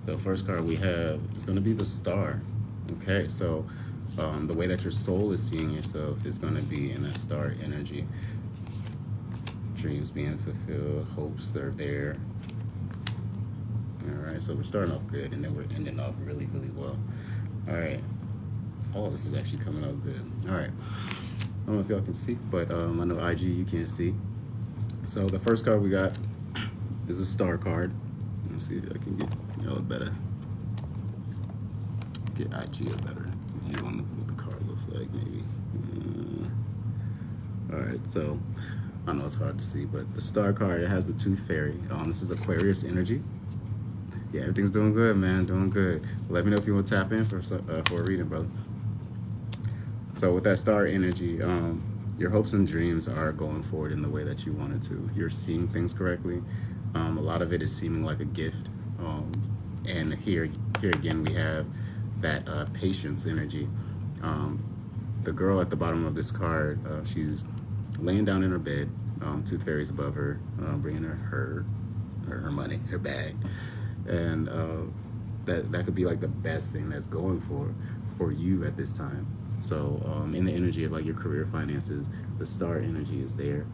The first card we have is going to be the Star. Okay, so the way that your soul is seeing yourself is going to be in that star energy. Dreams being fulfilled, hopes are there. All right, so we're starting off good, and then we're ending off really, really well. All right. Oh, this is actually coming out good. All right. I don't know if y'all can see, but I know IG you can't see. So the first card we got is a Star card. Let's see if I can get y'all a better, get IG a better view on what the card looks like, maybe. All right, so I know it's hard to see, but the Star card, it has the Tooth Fairy. This is Aquarius energy. Yeah, everything's doing good, man. Doing good. Let me know if you want to tap in for a reading, brother. So with that star energy, your hopes and dreams are going forward in the way that you wanted to. You're seeing things correctly. A lot of it is seeming like a gift. And here again, we have that patience energy. The girl at the bottom of this card, she's laying down in her bed. Tooth Fairy's above her, bringing her money, her bag. And that could be like the best thing that's going for you at this time. So in the energy of like your career finances, the star energy is there.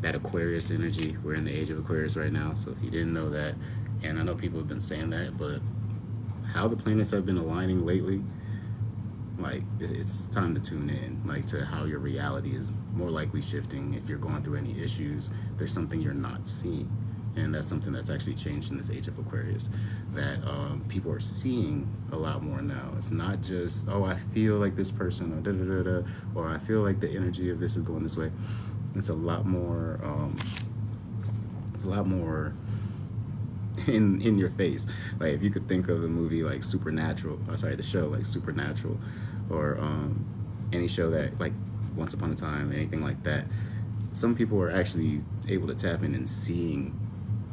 That Aquarius energy, we're in the age of Aquarius right now. So if you didn't know that, and I know people have been saying that, but how the planets have been aligning lately, like it's time to tune in, like to how your reality is more likely shifting. If you're going through any issues, there's something you're not seeing. And that's something that's actually changed in this age of Aquarius, that people are seeing a lot more now. It's not just, oh, I feel like this person, or da-da-da-da, or I feel like the energy of this is going this way. It's a lot more, in your face. Like if you could think of a movie like Supernatural, the show like Supernatural, or any show that like Once Upon a Time, anything like that, some people are actually able to tap in and seeing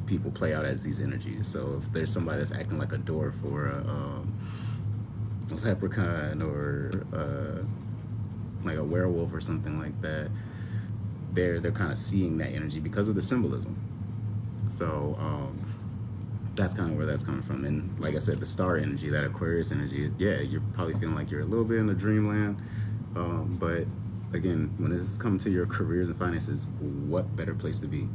people play out as these energies. So if there's somebody that's acting like a dwarf or a leprechaun or like a werewolf or something like that, they're kind of seeing that energy because of the symbolism. So that's kind of where that's coming from. And like I said, the star energy, that Aquarius energy, yeah, you're probably feeling like you're a little bit in a dreamland. But again, when this is coming to your careers and finances, what better place to be?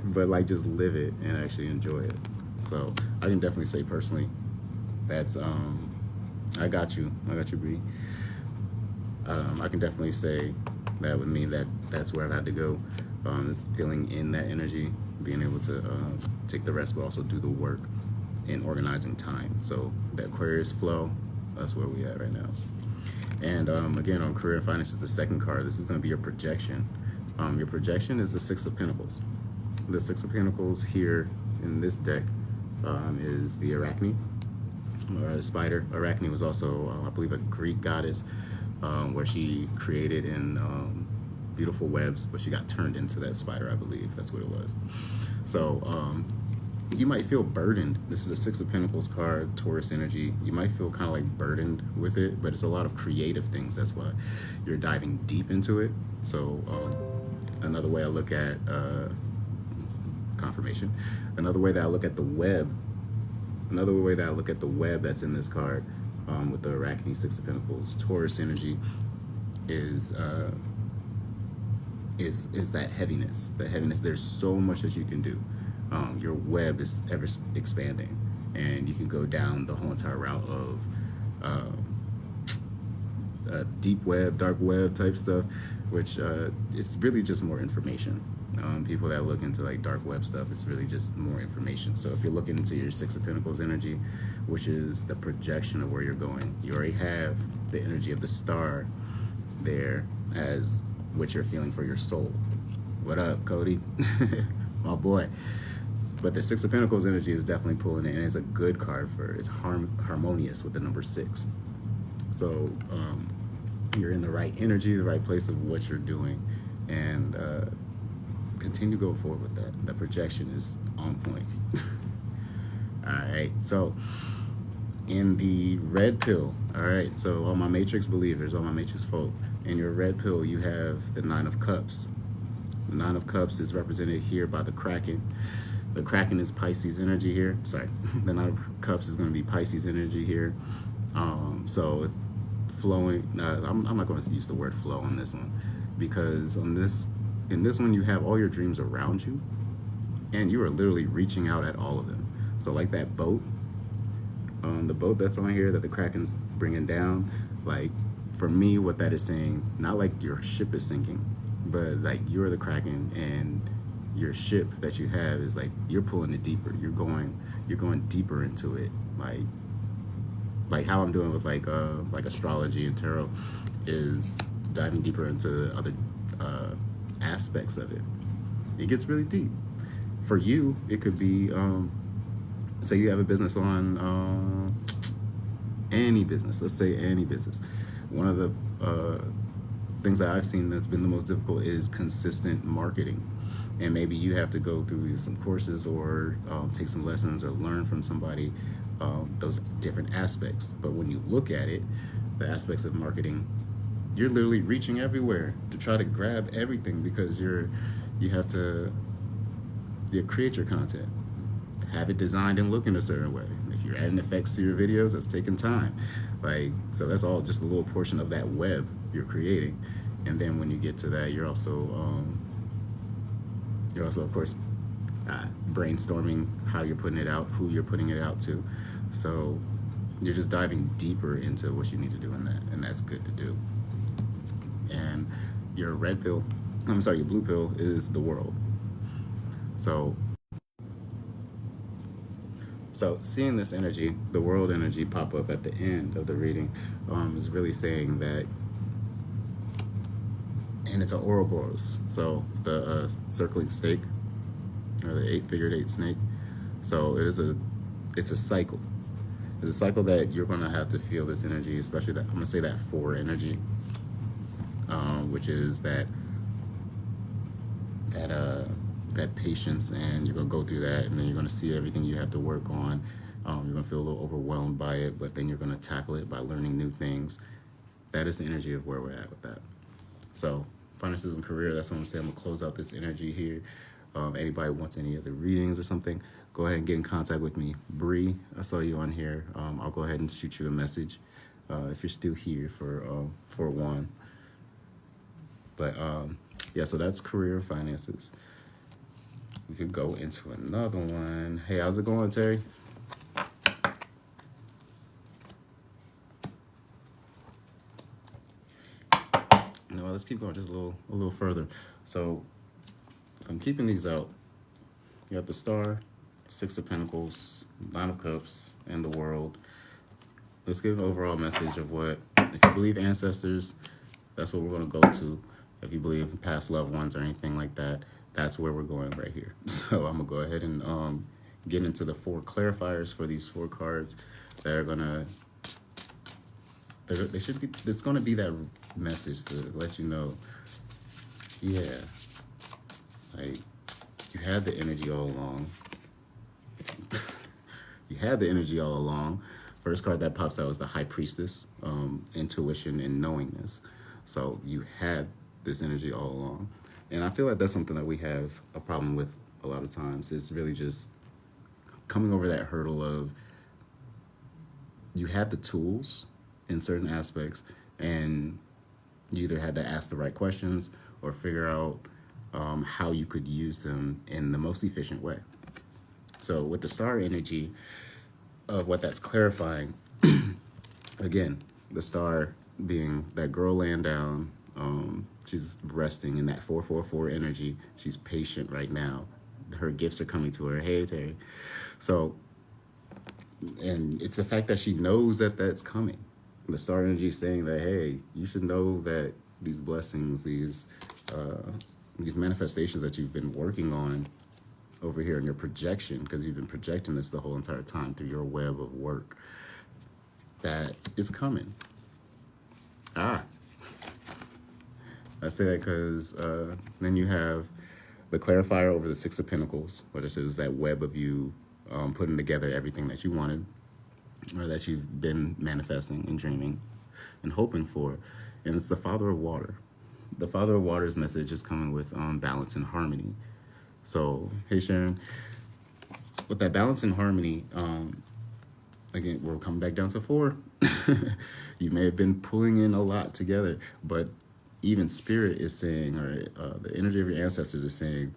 But like just live it and actually enjoy it. So I can definitely say personally, that's I got you, Bree. I can definitely say that with me, that's where I've had to go. Is feeling in that energy, being able to take the rest, but also do the work in organizing time. So that Aquarius flow, that's where we at right now. And again, on career and finances, the second card, this is going to be your projection. Your projection is the Six of Pentacles. The Six of Pentacles here in this deck is the Arachne, or the spider. Arachne was also, I believe, a Greek goddess, where she created in beautiful webs, but she got turned into that spider, I believe. That's what it was. So you might feel burdened. This is a Six of Pentacles card, Taurus energy. You might feel kind of like burdened with it, but it's a lot of creative things. That's why you're diving deep into it. So another way I look at confirmation, another way that I look at the web, that's in this card with the Arachne, Six of Pentacles, Taurus energy is that heaviness. The heaviness. There's so much that you can do. Your web is ever expanding, and you can go down the whole entire route of deep web, dark web type stuff, which is really just more information. People that look into like dark web stuff, it's really just more information. So if you're looking into your Six of Pentacles energy, which is the projection of where you're going, you already have the energy of the star there as what you're feeling for your soul. What up, Cody? My boy. But the Six of Pentacles energy is definitely pulling it, and it's a good card for it's harmonious with the number 6. So you're in the right energy, the right place of what you're doing, and continue to go forward with that. The projection is on point. All right, so in the red pill, all right, so all my Matrix believers, all my Matrix folk, in your red pill, you have the Nine of Cups. The Nine of Cups is represented here by the Kraken. The Kraken is Pisces energy here. Sorry, the Knight of Cups is going to be Pisces energy here. So it's flowing. I'm not going to use the word flow on this one, because in this one, you have all your dreams around you, and you are literally reaching out at all of them. So like that boat, the boat that's on here that the Kraken's bringing down, like for me, what that is saying, not like your ship is sinking, but like you're the Kraken, and your ship that you have is like you're pulling it deeper. You're going deeper into it, like how I'm doing with like astrology and tarot, is diving deeper into other aspects of it. It gets really deep. For you, it could be say you have a business on any business. Let's say any business. One of the things that I've seen that's been the most difficult is consistent marketing. And maybe you have to go through either some courses or take some lessons or learn from somebody those different aspects. But when you look at it, the aspects of marketing, you're literally reaching everywhere to try to grab everything, because you have to create your content, have it designed and look in a certain way. If you're adding effects to your videos, that's taking time. Like, so that's all just a little portion of that web you're creating. And then when you get to that, you're also of course brainstorming how you're putting it out, who you're putting it out to. So you're just diving deeper into what you need to do in that, and that's good to do. And your your blue pill is the world. So seeing this energy, the world energy, pop up at the end of the reading is really saying that, and it's an Ouroboros, so the circling snake, or the figured eight snake. So it's a cycle. It's a cycle that you're going to have to feel this energy, especially that, I'm going to say that 4 energy, which is that patience, and you're going to go through that, and then you're going to see everything you have to work on. You're going to feel a little overwhelmed by it, but then you're going to tackle it by learning new things. That is the energy of where we're at with that. So finances and career, that's what I'm saying. I'm going to close out this energy here. Anybody wants any other readings or something, go ahead and get in contact with me. Bree, I saw you on here. I'll go ahead and shoot you a message if you're still here for one. But yeah, so that's career and finances. We could go into another one. Hey, how's it going, Terry? No, let's keep going just a little further. So if I'm keeping these out, you got the Star, 6 of Pentacles, 9 of Cups, and the World. Let's get an overall message of what, if you believe ancestors, that's what we're going to go to. If you believe in past loved ones or anything like that, that's where we're going right here. So I'm going to go ahead and get into the 4 clarifiers for these 4 cards that are going to, they should be, it's going to be that message to let you know, yeah, like, you had the energy all along. You had the energy all along. First card that pops out is the High Priestess, intuition and knowingness. So you had this energy all along. And I feel like that's something that we have a problem with a lot of times. It's really just coming over that hurdle of, you had the tools in certain aspects, and you either had to ask the right questions or figure out how you could use them in the most efficient way. So with the Star energy of what that's clarifying, again, the Star being that girl laying down, she's resting in that 444 energy. She's patient right now. Her gifts are coming to her. Hey, Terry. So, and it's the fact that she knows that that's coming. The Star energy is saying that, hey, you should know that these blessings, these manifestations that you've been working on over here in your projection, because you've been projecting this the whole entire time through your web of work, that it's coming. I say that because then you have the clarifier over the 6 of Pentacles, what it says, that web of you putting together everything that you wanted, or that you've been manifesting and dreaming and hoping for. And it's the Father of Water. The Father of Water's message is coming with balance and harmony. So, hey, Sharon. with that balance and harmony, again, we're coming back down to 4. You may have been pulling in a lot together, but even spirit is saying, or the energy of your ancestors is saying,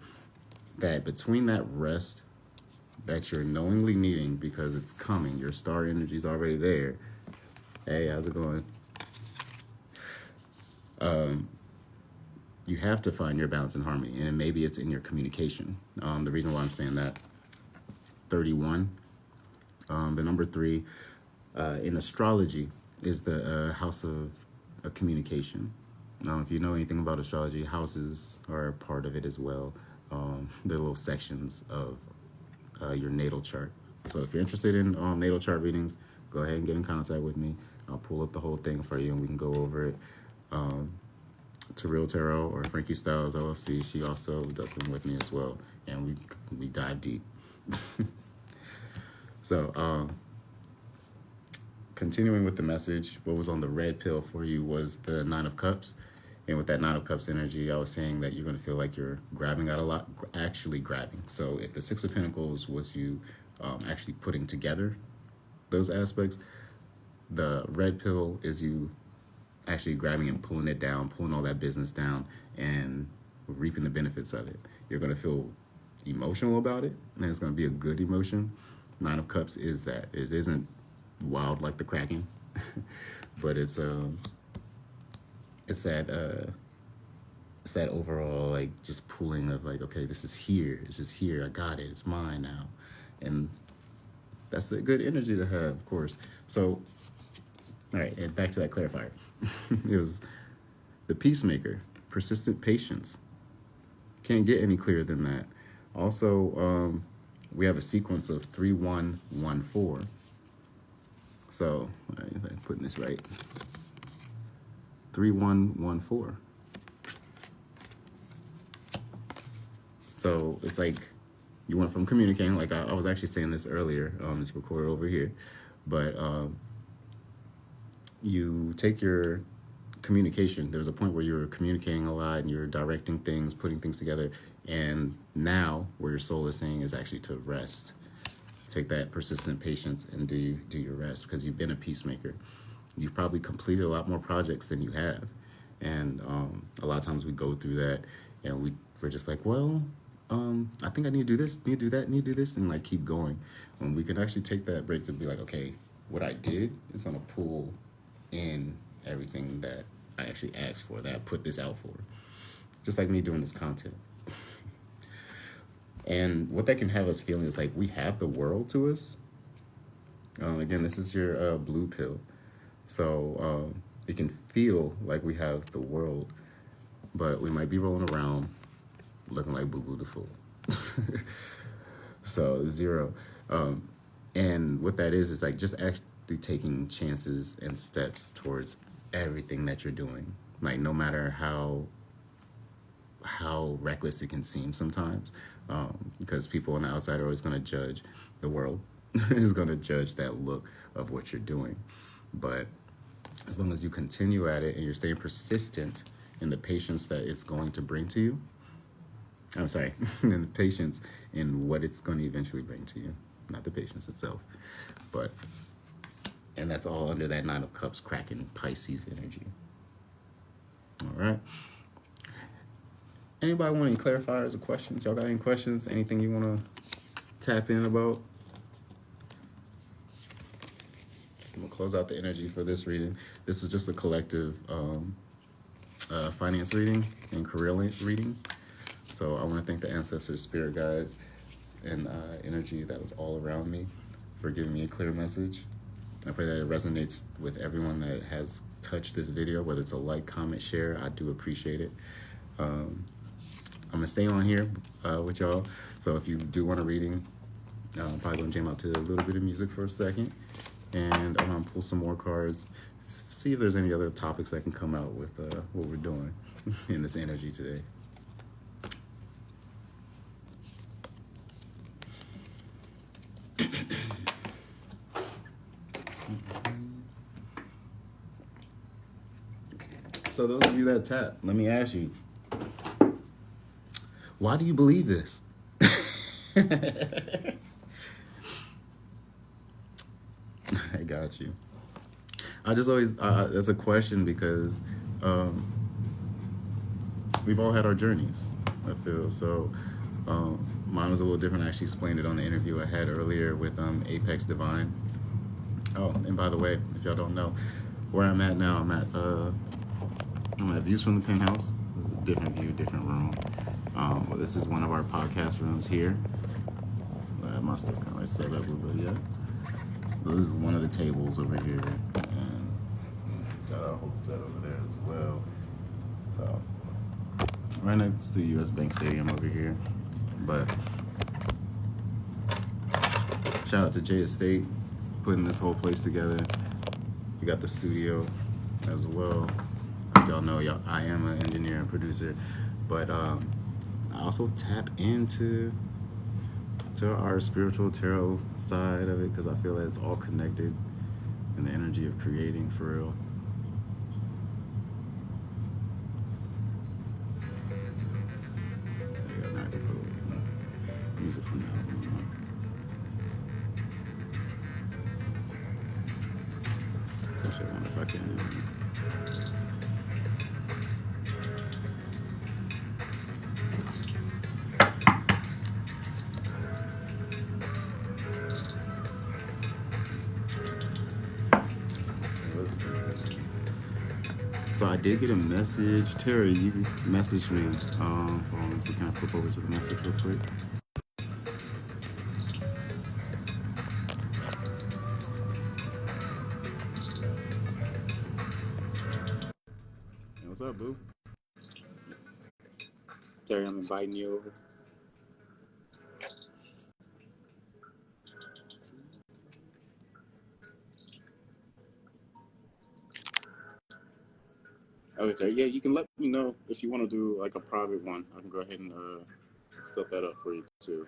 that between that rest that you're knowingly needing because it's coming, your star energy is already there. Hey, how's it going? You have to find your balance and harmony, and maybe it's in your communication. The reason why I'm saying that, 31, the number 3, in astrology is the house of communication. If you know anything about astrology, houses are a part of it as well. They're little sections of your natal chart. So if you're interested in natal chart readings, go ahead and get in contact with me. I'll pull up the whole thing for you and we can go over it. To Real Tarot or Frankie Styles LLC, she also does them with me as well, and we dive deep. So continuing with the message, what was on the red pill for you was the 9 of Cups. And with that 9 of Cups energy, I was saying that you're going to feel like you're grabbing out a lot, actually grabbing. So if the 6 of Pentacles was you actually putting together those aspects, the red pill is you actually grabbing and pulling it down, pulling all that business down, and reaping the benefits of it. You're going to feel emotional about it, and it's going to be a good emotion. 9 of Cups is that. It isn't wild like the Kraken, but it's that overall, like, just pulling of, like, okay, this is here, I got it, it's mine now. And that's a good energy to have, of course. So, all right, and back to that clarifier. It was the peacemaker, persistent patience. Can't get any clearer than that. Also, we have a sequence of 3114. So, all right, I'm putting this right. 3114. So it's like you went from communicating, like I was actually saying this earlier, it's recorded over here, but you take your communication. There's a point where you're communicating a lot and you're directing things, putting things together, and now where your soul is saying is actually to rest. Take that persistent patience and do your rest, because you've been a peacemaker. You've probably completed a lot more projects than you have, and a lot of times we go through that and we're just like, well, I think I need to do this, need to do that, need to do this, and like keep going. When we can actually take that break to be like, okay, what I did is going to pull in everything that I actually asked for, that I put this out for. Just like me doing this content. And what that can have us feeling is like we have the world to us. Again, this is your blue pill. So it can feel like we have the world, but we might be rolling around looking like Boo Boo the Fool. So 0. And what that is like just actually taking chances and steps towards everything that you're doing. Like no matter how reckless it can seem sometimes, because people on the outside are always going to judge. The world is going to judge that look of what you're doing. But as long as you continue at it and you're staying persistent in the patience that it's going to bring to you, I'm sorry, in the patience in what it's going to eventually bring to you, not the patience itself, but, and that's all under that 9 of Cups, Kraken, Pisces energy. All right. Anybody want any clarifiers or questions? Y'all got any questions? Anything you want to tap in about? I'm going to close out the energy for this reading. This was just a collective finance reading and career reading. So I want to thank the ancestors, spirit guides, and energy that was all around me for giving me a clear message. I pray that it resonates with everyone that has touched this video, whether it's a like, comment, share. I do appreciate it. I'm going to stay on here with y'all. So if you do want a reading, I'm probably going to jam out to a little bit of music for a second. And I'm going to pull some more cards, see if there's any other topics that can come out with what we're doing in this energy today. So those of you that tap, let me ask you, why do you believe this? I got you. I just always that's a question because um, we've all had our journeys. I feel so. Mine was a little different. I actually explained it on the interview I had earlier with Apex Divine. Oh, and by the way, if y'all don't know, where I'm at now, I'm at Views from the Penthouse. This is a different view, different room. Well, this is one of our podcast rooms here. I have my stuff kind of like set up, but yeah, this is one of the tables over here, and got our whole set over there as well. So right next to U.S. Bank Stadium over here. But shout out to Jay Estate putting this whole place together. We got the studio as well. As y'all know, I am an engineer and producer, but I also tap into our spiritual tarot side of it because I feel that it's all connected in the energy of creating for real. Yeah, now I can put a little music from the album. Push it on if I can. So let's see. So I did get a message. Terry, you messaged me. So can I flip over to the message real quick? Hey, what's up, boo? Terry, I'm inviting you over. Okay, Terry. Yeah, you can let me know if you want to do like a private one. I can go ahead and set that up for you too.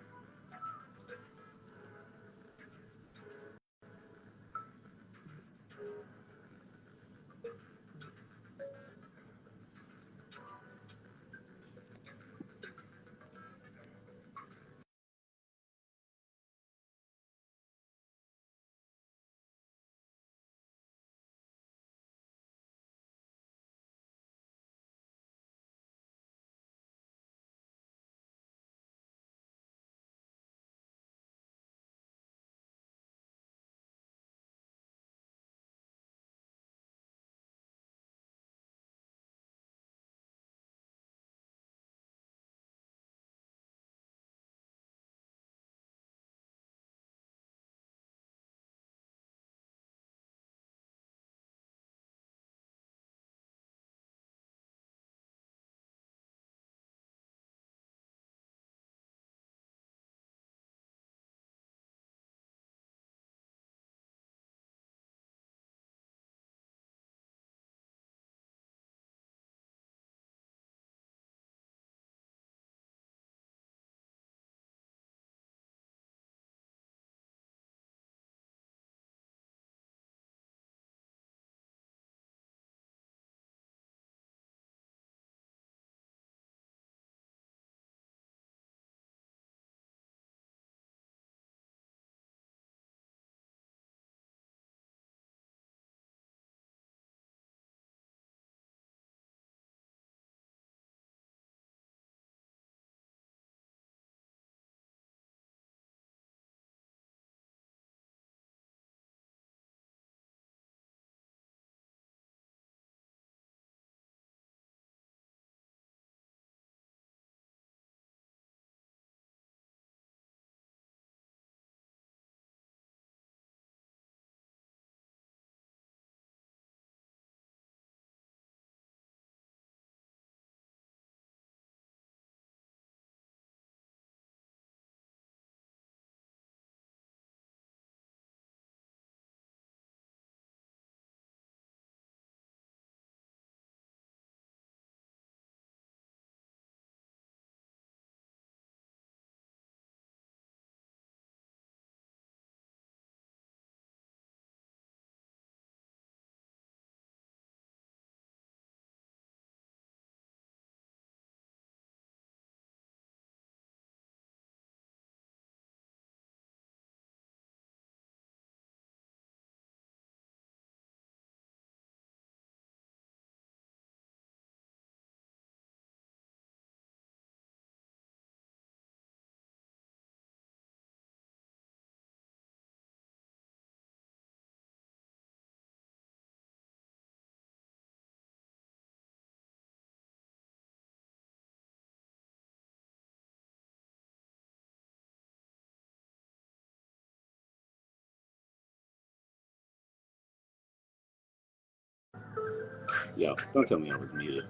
Yo, don't tell me I was muted.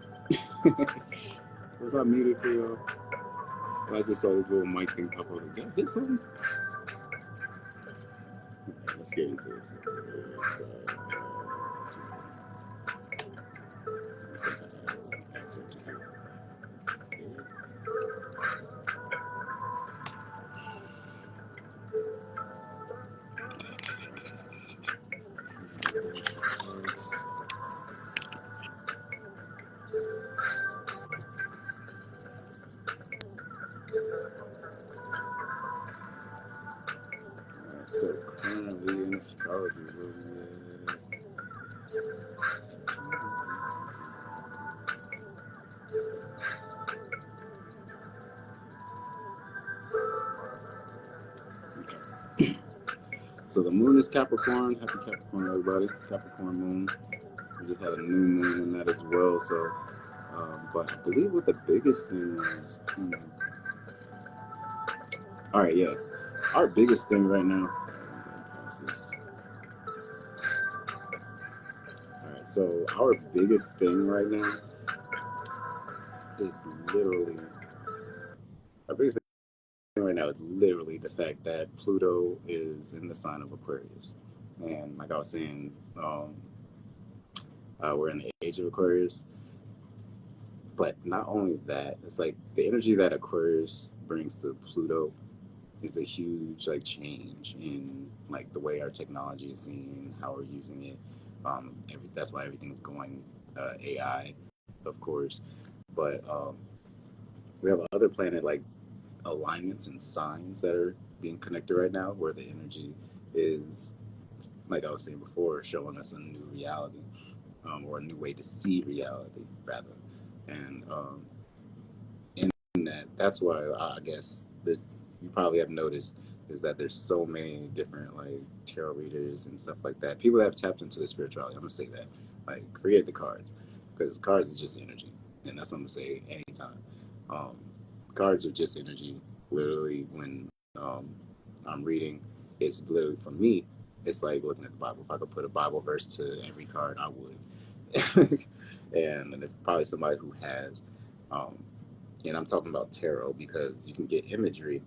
Was I muted for y'all? I just saw this little mic thing pop up. Did I hit something? Alright, let's get into this. So currently in astrology, so the moon is Capricorn. Happy Capricorn, everybody. Capricorn moon. We just had a new moon in that as well. So, but I believe what the biggest thing was. All right, yeah. Our biggest thing right now. All right, so our biggest thing right now is literally our biggest thing right now is literally the fact that Pluto is in the sign of Aquarius, and like I was saying, we're in the age of Aquarius. But not only that, it's like the energy that Aquarius brings to Pluto is a huge like change in like the way our technology is seen, how we're using it. That's why everything's going AI, of course. But we have other planet like alignments and signs that are being connected right now, where the energy is, like I was saying before, showing us a new reality, or a new way to see reality, rather. And in that's why I guess that you probably have noticed is that there's so many different like tarot readers and stuff like that. People that have tapped into the spirituality. I'm gonna say that, like, forget the cards, because cards is just energy, and that's what I'm gonna say anytime. Um, Cards are just energy. Literally, when I'm reading, it's literally for me. It's like looking at the Bible. If I could put a Bible verse to every card, I would. And it's probably somebody who has. Um, and I'm talking about tarot because you can get imagery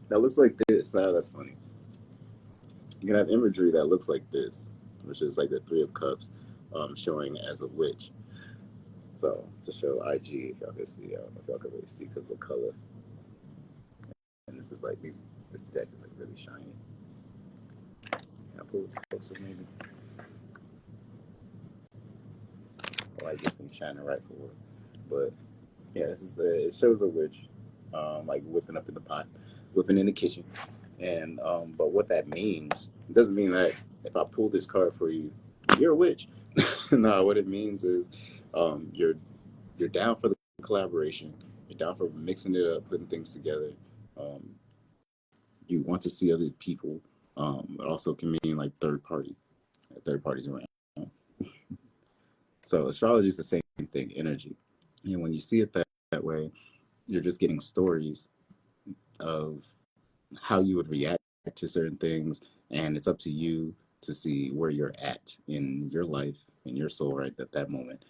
that looks like this. That's funny. You can have imagery that looks like this, which is like the Three of Cups, showing as a witch. So to show IG, if y'all can see, I don't know if y'all can really see because of the color. And this is like this deck is like really shiny. Can I pull this closer maybe? I like this thing shining right forward. But yeah, this is it shows a witch, like whipping up in the pot, whipping in the kitchen, and but what that means, it doesn't mean that if I pull this card for you, you're a witch. No, what it means is, you're down for the collaboration, you're down for mixing it up, putting things together. Um, you want to see other people. It also can mean like third parties around. So astrology is the same thing, energy, and when you see it that way, you're just getting stories of how you would react to certain things, and it's up to you to see where you're at in your life, in your soul, right at that moment,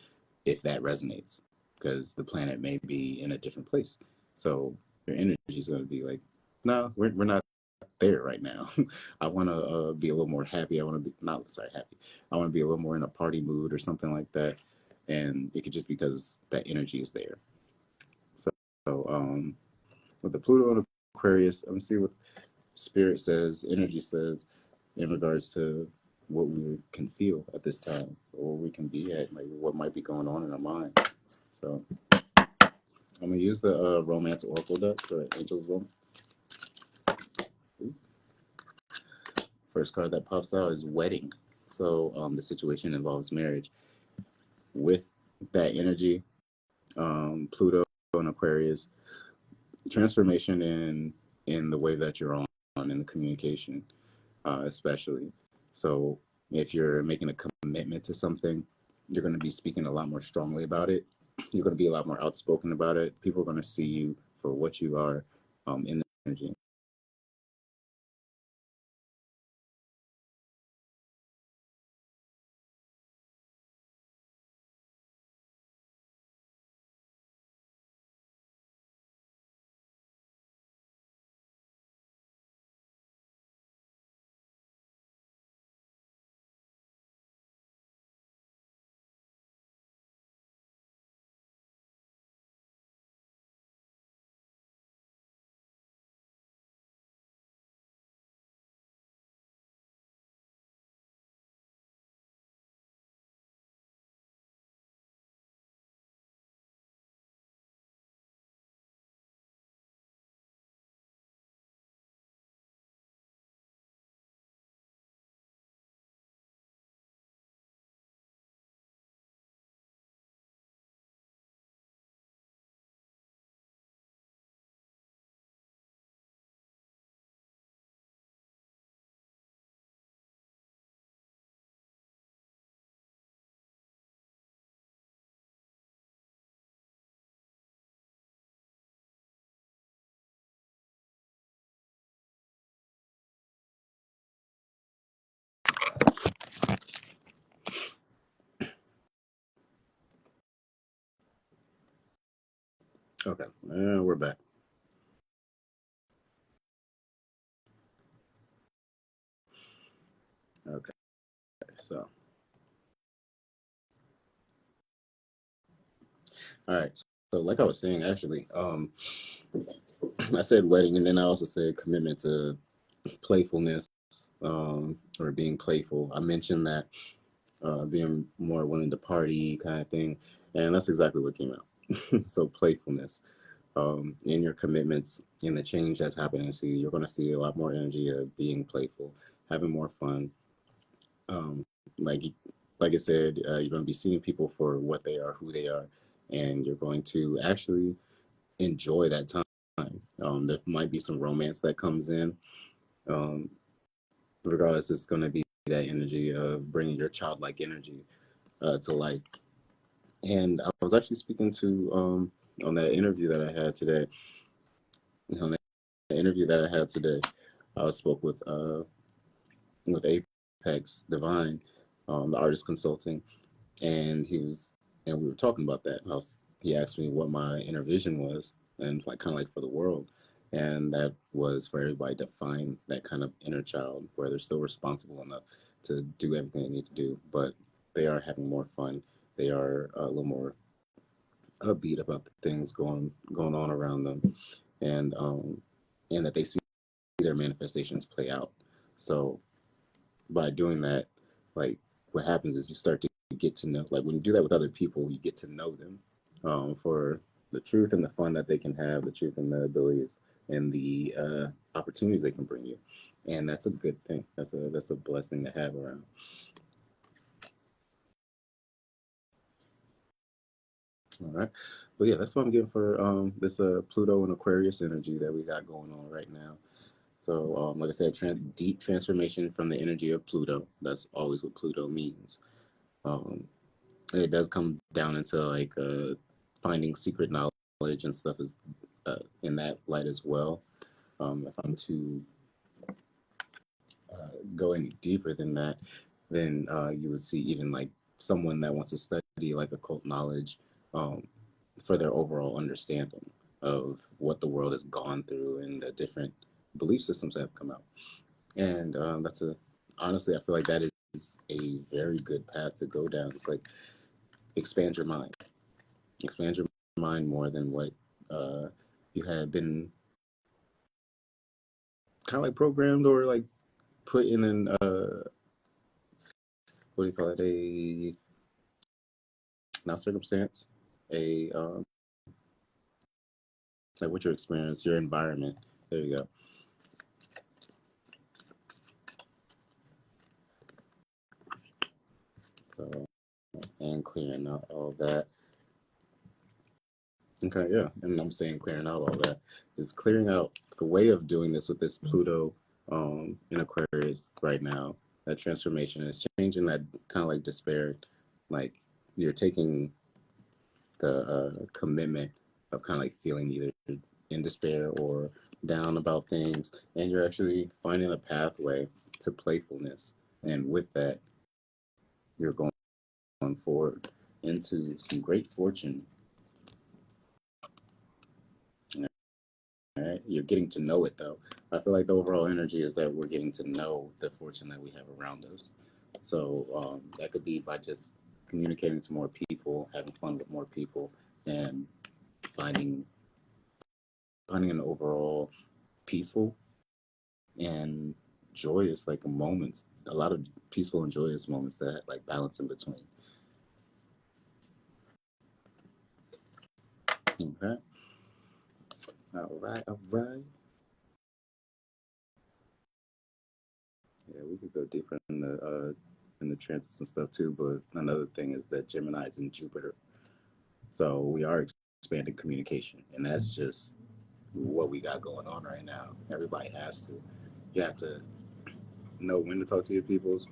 if that resonates, because the planet may be in a different place. So your energy is going to be like, no, we're not there right now. I want to be a little more happy. I want to be not sorry happy. I want to be a little more in a party mood or something like that, and it could just because that energy is there. So with the Pluto and Aquarius, I'm gonna see what spirit says, energy says, in regards to what we can feel at this time, or we can be at, like what might be going on in our mind. So I'm gonna use the Romance Oracle deck for Angel's Romance. First card that pops out is Wedding. So the situation involves marriage. With that energy, Pluto and Aquarius, transformation in the way that you're on in the communication, especially. So if you're making a commitment to something, you're going to be speaking a lot more strongly about it. You're going to be a lot more outspoken about it. People are going to see you for what you are, in the energy. Okay, we're back. Okay, so all right. So, like I was saying, actually, I said wedding, and then I also said commitment to playfulness, or being playful. I mentioned that being more willing to party, kind of thing, and that's exactly what came out. So, playfulness. In your commitments, in the change that's happening to you, you're going to see a lot more energy of being playful, having more fun. Um, like like I said, you're going to be seeing people for what they are, who they are, and you're going to actually enjoy that time. There might be some romance that comes in. Um, Regardless, it's going to be that energy of bringing your childlike energy to life. And I was actually speaking to on that interview that I had today. On that interview that I had today, I spoke with Apex Divine, the artist consulting, and we were talking about that. He asked me what my inner vision was, and like kind of like for the world, and that was for everybody to find that kind of inner child where they're still responsible enough to do everything they need to do, but they are having more fun. They are a little more upbeat about the things going on around them, and and that they see their manifestations play out. So by doing that, like what happens is you start to get to know, like when you do that with other people, you get to know them for the truth and the fun that they can have, the truth and the abilities and the opportunities they can bring you, and that's a good thing. That's a blessed thing to have around. All right, but yeah, that's what I'm getting for this Pluto and Aquarius energy that we got going on right now. So, like I said, deep transformation from the energy of Pluto. That's always what Pluto means. Um, it does come down into like finding secret knowledge and stuff is in that light as well. If I'm to go any deeper than that, then you would see even like someone that wants to study like occult knowledge um, for their overall understanding of what the world has gone through and the different belief systems that have come out. And that's a honestly, I feel like that is a very good path to go down. It's like expand your mind, expand your mind more than what uh, you had been kind of like programmed or like put in an what do you call it, a not circumstance, a like what your experience, your environment. There you go. So and clearing out all that. Okay, yeah, and I'm saying clearing out all that is clearing out the way of doing this with this Pluto in Aquarius right now. That transformation is changing that kind of like despair, like you're taking the commitment of kind of like feeling either in despair or down about things, and you're actually finding a pathway to playfulness. And with that, you're going forward into some great fortune. All right, you're getting to know it though. I feel like the overall energy is that we're getting to know the fortune that we have around us. So that could be by just communicating to more people, having fun with more people, and finding finding an overall peaceful and joyous like moments, a lot of peaceful and joyous moments that like balance in between. Okay, all right, all right. Yeah, we could go deeper in the transits and stuff too, but another thing is that Gemini is in Jupiter, so we are expanding communication, and that's just what we got going on right now. Everybody has to, you have to know when to talk to your peoples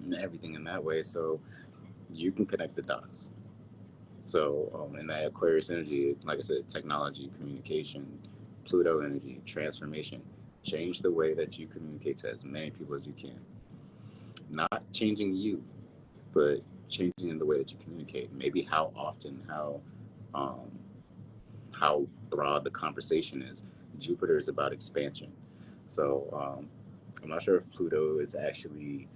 and everything in that way, so you can connect the dots. So, in that Aquarius energy, like I said, technology, communication, Pluto energy, transformation, change the way that you communicate to as many people as you can. Not changing you, but changing in the way that you communicate. Maybe how often, um, how broad the conversation is. Jupiter is about expansion. So I'm not sure if Pluto is actually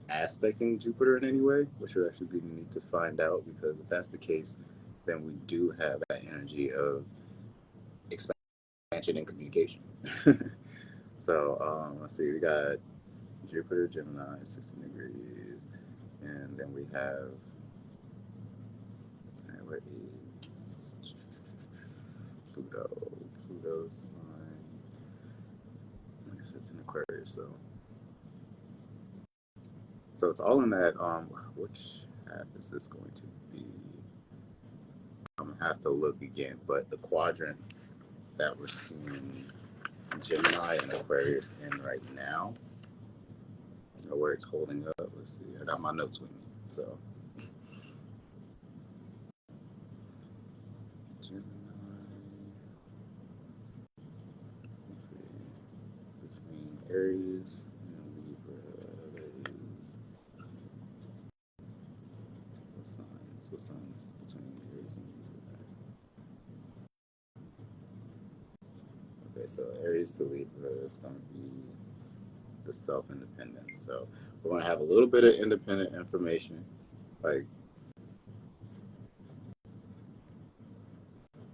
aspecting Jupiter in any way, which would actually be neat to find out, because if that's the case, then we do have that energy of expansion and communication. So let's see, we got Jupiter, Gemini, 16 degrees, and then we have, where is Pluto? Pluto's sign, like I said, it's in Aquarius, so it's all in that. Which half is this going to be? I'm gonna have to look again, but the quadrant that we're seeing Gemini and Aquarius in right now, or where it's holding up. Let's see. I got my notes with me. So Gemini, between Aries and Libra, there is what signs? What signs between Aries and Libra? Okay, so Aries to Libra is going to be the self-independent. So we're going to have a little bit of independent information, like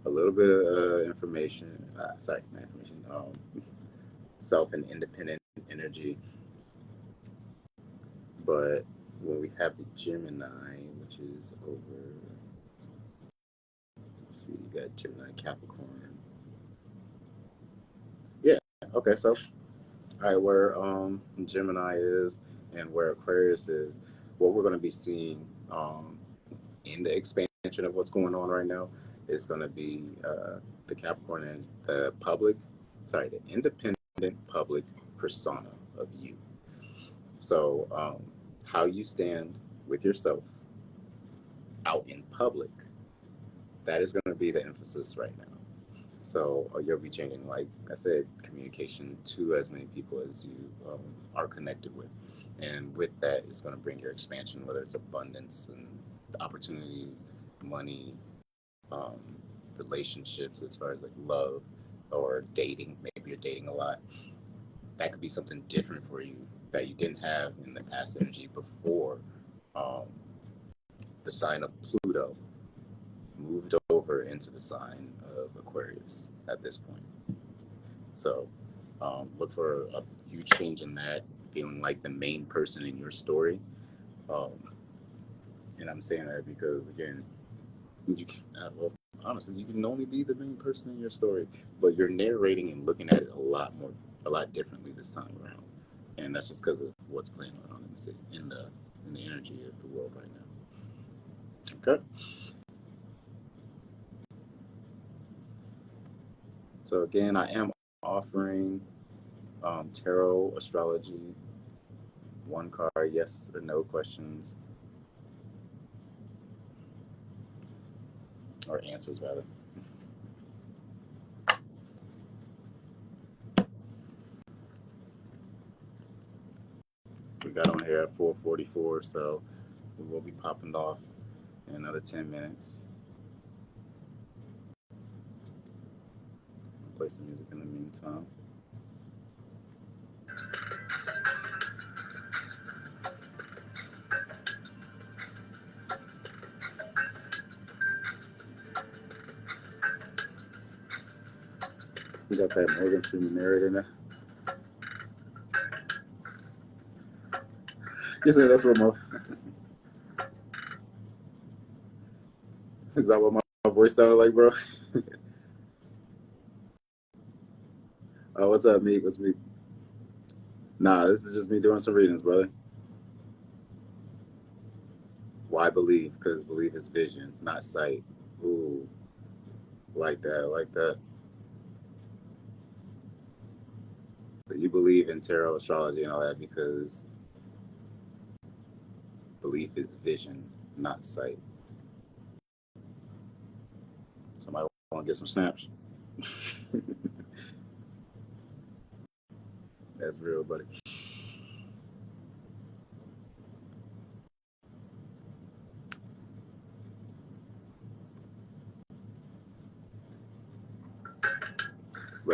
a little bit of information. Sorry, not information. Self and independent energy. But when we have the Gemini, which is over, let's see, you got Gemini, Capricorn. Yeah. Okay. So, all right, where Gemini is and where Aquarius is, what we're going to be seeing in the expansion of what's going on right now is going to be the Capricorn and the the independent public persona of you. So, how you stand with yourself out in public, that is going to be the emphasis right now. So, you'll be changing, like I said, communication to as many people as you are connected with. And with that, it's going to bring your expansion, whether it's abundance and opportunities, money, um, relationships, as far as like love or dating. Maybe you're dating a lot. That could be something different for you that you didn't have in the past energy before um, the sign of Pluto moved over into the sign of Aquarius at this point. So look for a huge change in that, feeling like the main person in your story. Um, and I'm saying that because, again, you can, well, honestly, you can only be the main person in your story, but you're narrating and looking at it a lot differently this time around. And that's just because of what's playing on in the city, in the energy of the world right now. Okay. So again, I am offering tarot astrology, one card, yes or no questions, or answers rather. We got on here at 4:44, so we will be popping off in another 10 minutes. I'll play some music in the meantime. We got that Morgan Freeman narrator now. You said that's what my is that what my voice sounded like, bro? What's up, Meek? What's Meek? Nah, this is just me doing some readings, brother. Why believe? Because belief is vision, not sight. Ooh, like that, like that. So you believe in tarot astrology and all that because belief is vision, not sight. Somebody want to get some snaps? That's real, buddy.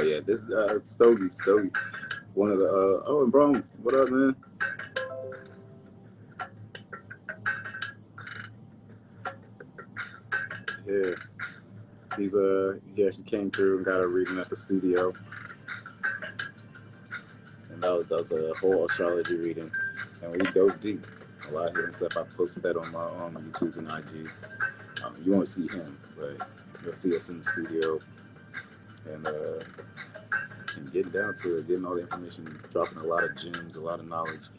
yeah, this Stogie, one of the oh, and bro, what up, man? Yeah, he actually came through and got a reading at the studio, and that was a whole astrology reading, and we dove deep. A lot of hidden stuff. I posted that on my YouTube and IG. You won't see him, but you'll see us in the studio and getting down to it, getting all the information, dropping a lot of gems, a lot of knowledge.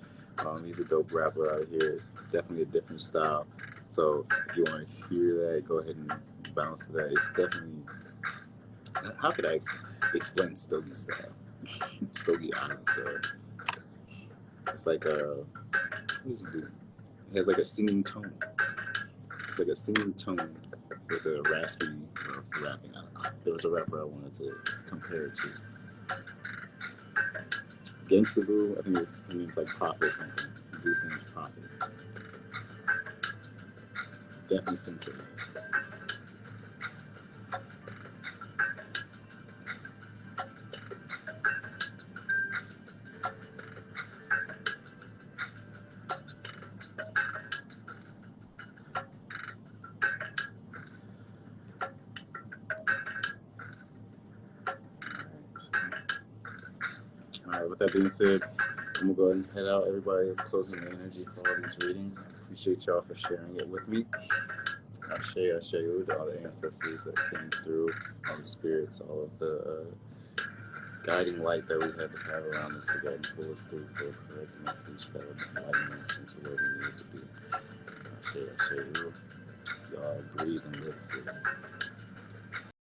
He's a dope rapper out here, definitely a different style. So if you want to hear that, go ahead and bounce to that. It's definitely, how could I explain Stogie style? Stogie Island style. It's like what does he do? He has like a singing tone. It's like a singing tone with a raspy rapping. There was a rapper I wanted to compare it to. Gangsta Boo, I think his name's like Prophet or something. He do sing Prophet. Definitely sensitive. Alright, with that being said, I'm gonna go ahead and head out. Everybody closing the energy for all these readings. Appreciate y'all for sharing it with me. Ashe to all the ancestors that came through, all the spirits, all of the guiding light that we had to have around us to go and pull us through for a correct message that would enlighten us into where we need to be. Ashe, y'all breathe and live free.